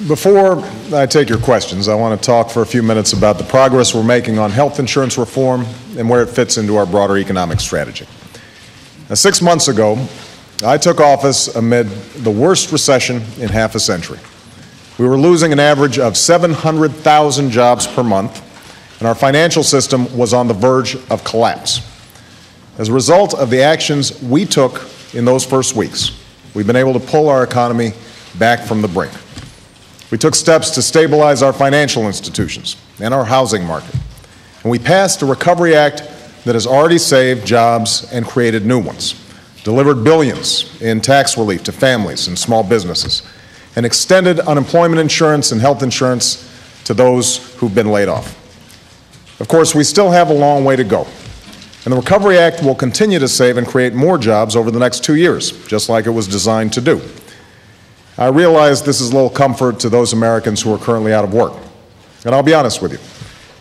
Before I take your questions, I want to talk for a few minutes about the progress we're making on health insurance reform and where it fits into our broader economic strategy. Now, 6 months ago, I took office amid the worst recession in half a century. We were losing an average of 700,000 jobs per month, and our financial system was on the verge of collapse. As a result of the actions we took in those first weeks, we've been able to pull our economy back from the brink. We took steps to stabilize our financial institutions and our housing market, and we passed a Recovery Act that has already saved jobs and created new ones, delivered billions in tax relief to families and small businesses, and extended unemployment insurance and health insurance to those who've been laid off. Of course, we still have a long way to go, and the Recovery Act will continue to save and create more jobs over the next 2 years, just like it was designed to do. I realize this is a little comfort to those Americans who are currently out of work. And I'll be honest with you,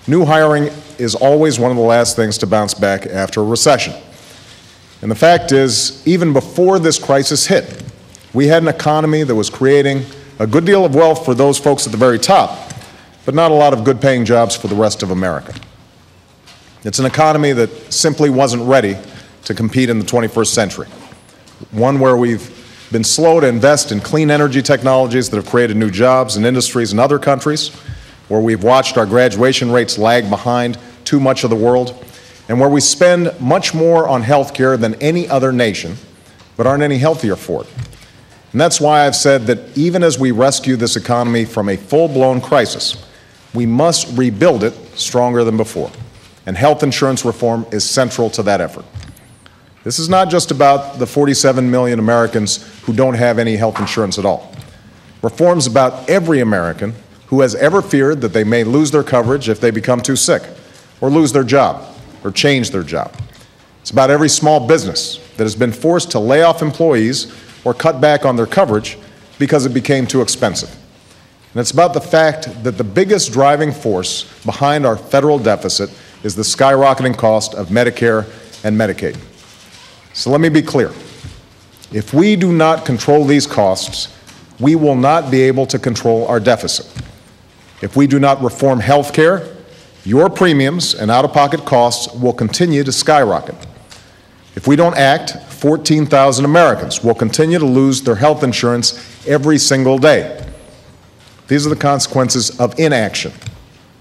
new hiring is always one of the last things to bounce back after a recession. And the fact is, even before this crisis hit, we had an economy that was creating a good deal of wealth for those folks at the very top, but not a lot of good-paying jobs for the rest of America. It's an economy that simply wasn't ready to compete in the 21st century, one where we've been slow to invest in clean energy technologies that have created new jobs and industries in other countries, where we've watched our graduation rates lag behind too much of the world, and where we spend much more on health care than any other nation, but aren't any healthier for it. And that's why I've said that even as we rescue this economy from a full-blown crisis, we must rebuild it stronger than before. And health insurance reform is central to that effort. This is not just about the 47 million Americans who don't have any health insurance at all. Reform's about every American who has ever feared that they may lose their coverage if they become too sick, or lose their job, or change their job. It's about every small business that has been forced to lay off employees or cut back on their coverage because it became too expensive. And it's about the fact that the biggest driving force behind our federal deficit is the skyrocketing cost of Medicare and Medicaid. So let me be clear. If we do not control these costs, we will not be able to control our deficit. If we do not reform health care, your premiums and out-of-pocket costs will continue to skyrocket. If we don't act, 14,000 Americans will continue to lose their health insurance every single day. These are the consequences of inaction.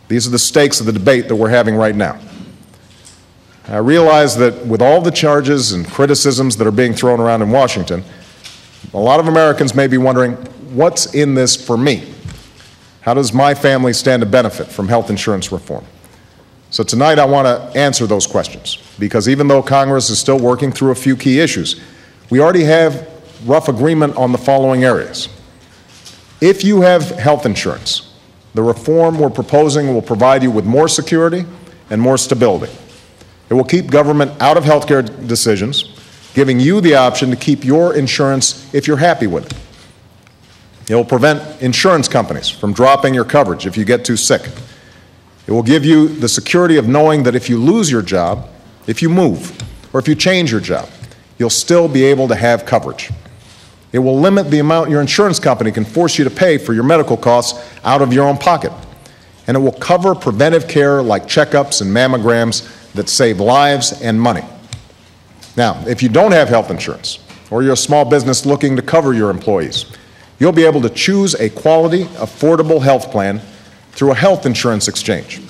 These are the stakes of the debate that we're having right now. I realize that with all the charges and criticisms that are being thrown around in Washington, a lot of Americans may be wondering, what's in this for me? How does my family stand to benefit from health insurance reform? So tonight I want to answer those questions, because even though Congress is still working through a few key issues, we already have rough agreement on the following areas. If you have health insurance, the reform we're proposing will provide you with more security and more stability. It will keep government out of health care decisions, giving you the option to keep your insurance if you're happy with it. It will prevent insurance companies from dropping your coverage if you get too sick. It will give you the security of knowing that if you lose your job, if you move, or if you change your job, you'll still be able to have coverage. It will limit the amount your insurance company can force you to pay for your medical costs out of your own pocket. And it will cover preventive care like checkups and mammograms that save lives and money. Now, if you don't have health insurance, or you're a small business looking to cover your employees, you'll be able to choose a quality, affordable health plan through a health insurance exchange,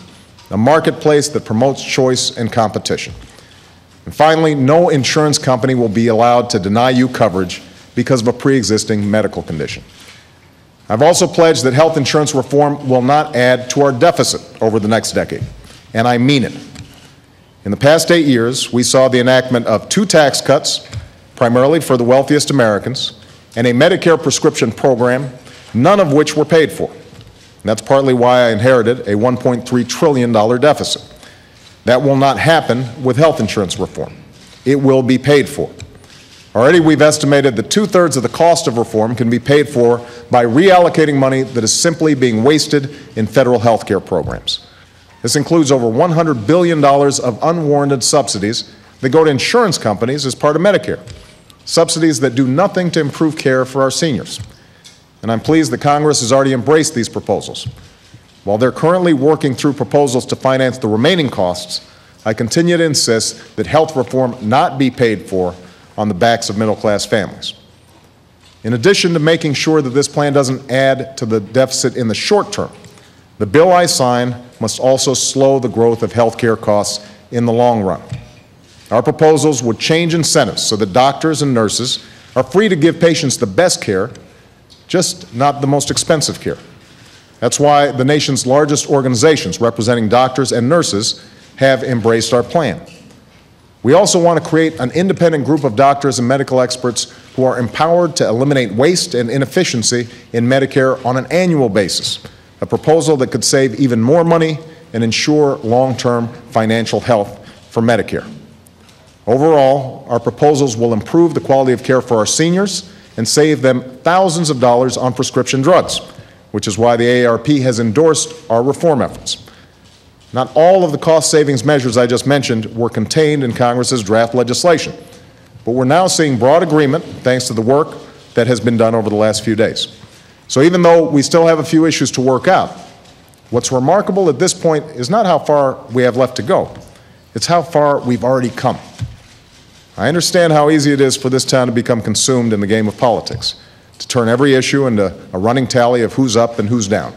a marketplace that promotes choice and competition. And finally, no insurance company will be allowed to deny you coverage because of a pre-existing medical condition. I've also pledged that health insurance reform will not add to our deficit over the next decade, and I mean it. In the past 8 years, we saw the enactment of 2 tax cuts, primarily for the wealthiest Americans, and a Medicare prescription program, none of which were paid for. And that's partly why I inherited a $1.3 trillion deficit. That will not happen with health insurance reform. It will be paid for. Already we've estimated that 2/3 of the cost of reform can be paid for by reallocating money that is simply being wasted in federal health care programs. This includes over $100 billion of unwarranted subsidies that go to insurance companies as part of Medicare, subsidies that do nothing to improve care for our seniors. and I'm pleased that Congress has already embraced these proposals. While they're currently working through proposals to finance the remaining costs, I continue to insist that health reform not be paid for on the backs of middle-class families. In addition to making sure that this plan doesn't add to the deficit in the short term, the bill I sign must also slow the growth of health care costs in the long run. Our proposals would change incentives so that doctors and nurses are free to give patients the best care, just not the most expensive care. That's why the nation's largest organizations representing doctors and nurses have embraced our plan. We also want to create an independent group of doctors and medical experts who are empowered to eliminate waste and inefficiency in Medicare on an annual basis, a proposal that could save even more money and ensure long-term financial health for Medicare. Overall, our proposals will improve the quality of care for our seniors and save them thousands of dollars on prescription drugs, which is why the AARP has endorsed our reform efforts. Not all of the cost savings measures I just mentioned were contained in Congress's draft legislation, but we're now seeing broad agreement thanks to the work that has been done over the last few days. So even though we still have a few issues to work out, what's remarkable at this point is not how far we have left to go, it's how far we've already come. I understand how easy it is for this town to become consumed in the game of politics, to turn every issue into a running tally of who's up and who's down.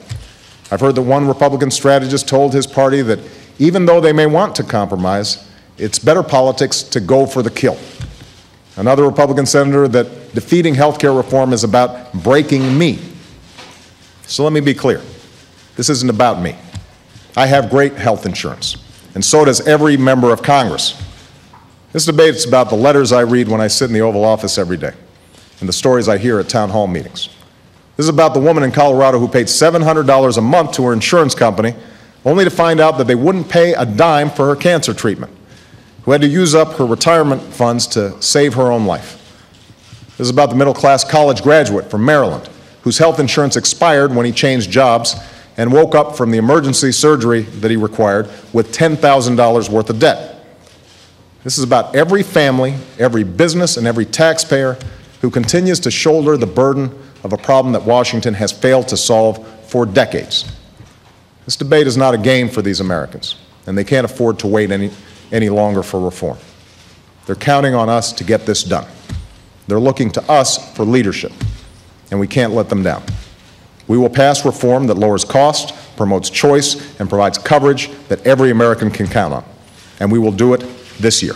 I've heard that one Republican strategist told his party that even though they may want to compromise, it's better politics to go for the kill. Another Republican senator that defeating health care reform is about breaking me. So let me be clear. This isn't about me. I have great health insurance, and so does every member of Congress. This debate is about the letters I read when I sit in the Oval Office every day and the stories I hear at town hall meetings. This is about the woman in Colorado who paid $700 a month to her insurance company only to find out that they wouldn't pay a dime for her cancer treatment, who had to use up her retirement funds to save her own life. This is about the middle-class college graduate from Maryland whose health insurance expired when he changed jobs and woke up from the emergency surgery that he required with $10,000 worth of debt. This is about every family, every business, and every taxpayer who continues to shoulder the burden of a problem that Washington has failed to solve for decades. This debate is not a game for these Americans, and they can't afford to wait any longer for reform. They're counting on us to get this done. They're looking to us for leadership, and we can't let them down. We will pass reform that lowers cost, promotes choice, and provides coverage that every American can count on, and we will do it this year.